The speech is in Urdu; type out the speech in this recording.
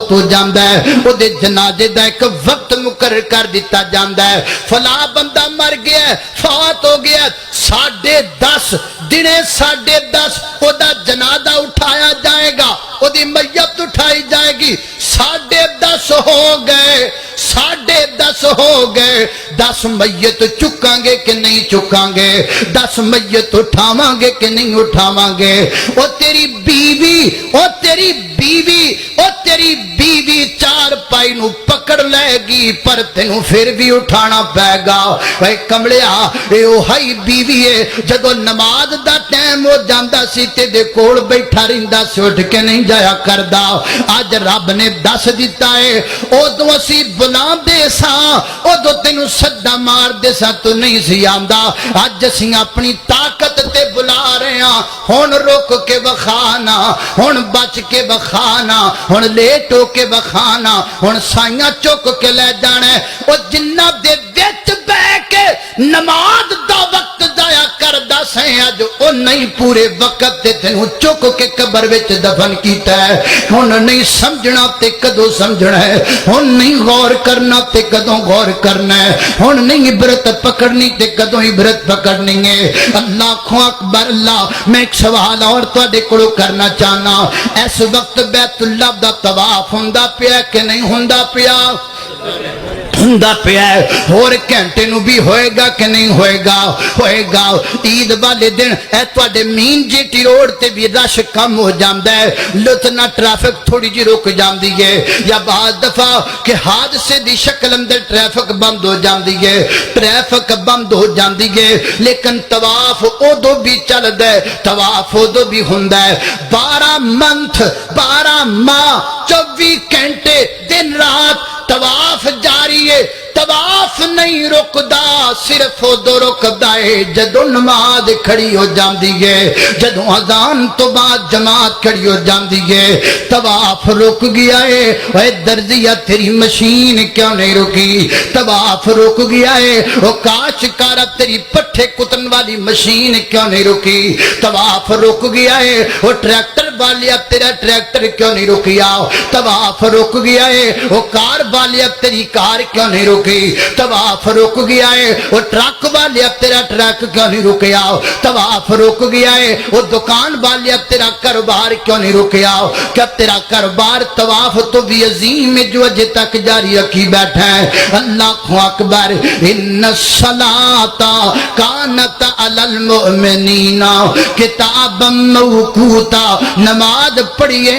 فوت ہو جاندا ہے او دے جنازے دا ایک وقت مقرر کر دیتا جاندا ہے فلاں بندہ مر گیا فوت ہو گیا 10:30 دنے 10:30 او دا جنازہ اٹھایا جائے گا او دی میت اٹھائی جائے گی 10:30 ہو گئے 10:30 ہو گئے 10 میت چکاں گے کہ نہیں چکاں گے 10 میت اٹھاواں گے کہ نہیں اٹھاواں گے او تیری بیوی چار پائی نو پکڑ لے گی پر تینوں پھر بھی اٹھانا پے گا اے کملیا اے او ہائی بیوی ہے جدو نماز دا ٹائم ہو جاندا سی تے دے کول بیٹھا رہندا سی اٹھ کے نہیں جایا کردا اج رب نے دس دیتا ہے اودوں اسی بلا دے ساں اودوں تینوں سدا مار دے ساں تو نہیں سی آندا اج اسی اپنی طاقت تے بلا رہے ہاں ہن روک کے وکھانا ہن بچ کے وکھانا ہن لیٹ ہو کے وکھانا ہن سائیاں چک کے لے جانا ہے او جنہ دے وچ بہ کے نماز دا وقت ضائع کردا سیں اج او نہیں پورے وقت تے تینوں چک کے قبر وچ دفن کیتا ہے ہن نہیں سمجھنا تے کدوں سمجھنا ہے ہن نہیں غور کرنا تے کدوں غور کرنا ہے ہن نہیں عبرت پکڑنی تے کدوں عبرت پکڑنی ہے اللہ اکبر اللہ میں ایک سوال اور تواڈے کولوں کرنا چاہنا اس وقت بیت اللہ دا طواف ہوندا پیا کہ نہیں ہوندا پیا ہوندا پیا اور گھنٹے نو بھی ہوئے گا کہ نہیں ہوئے گا عید والے دن اے تواڈے مین جی ٹی روڈ تے بھی رش کم ہو جاندا ہے لطنا ٹریفک تھوڑی جی رک جاندی ہے یا بعض دفعہ کہ حادثے دی شکل اندر ٹریفک بند ہو جاندی ہے لیکن طواف اودو بھی چلدا ہے طواف اودو بھی ہوندا ہے 12 ماہ 24 گھنٹے دن رات طواف جاری ہے طواف نہیں رکدا صرف دو رکدا ہے جدو نماز کھڑی ہو جاندی ہے جدو اذان تو بعد جماعت کھڑی ہو جاندی ہے طواف رک گیا ہے اے درزیا تیری مشین کیوں نہیں رکی طواف رک گیا ہے او کاشتکارا تیری پٹھے کتن والی مشین کیوں نہیں رکی طواف رک گیا ہے او ٹریکٹر والیا تیرا ٹریکٹر کیوں نہیں رکیا طواف رک گیا ہے او کار والیا تیری کار کیوں نہیں رکی طواف رک گیا ہے وہ ٹرک والے اب تیرا ٹرک کیوں نہیں رکیا طواف رک گیا ہے وہ دکان والے اب تیرا کاروبار کیوں نہیں رکیا کہ اب تیرا کاروبار طواف تو بھی عظیم جو اجے تک جاری رکھی بیٹھا ہے اللہ اکبر ان الصلاۃ کانت علی المؤمنین کتابا موقوتا نماز پڑھیے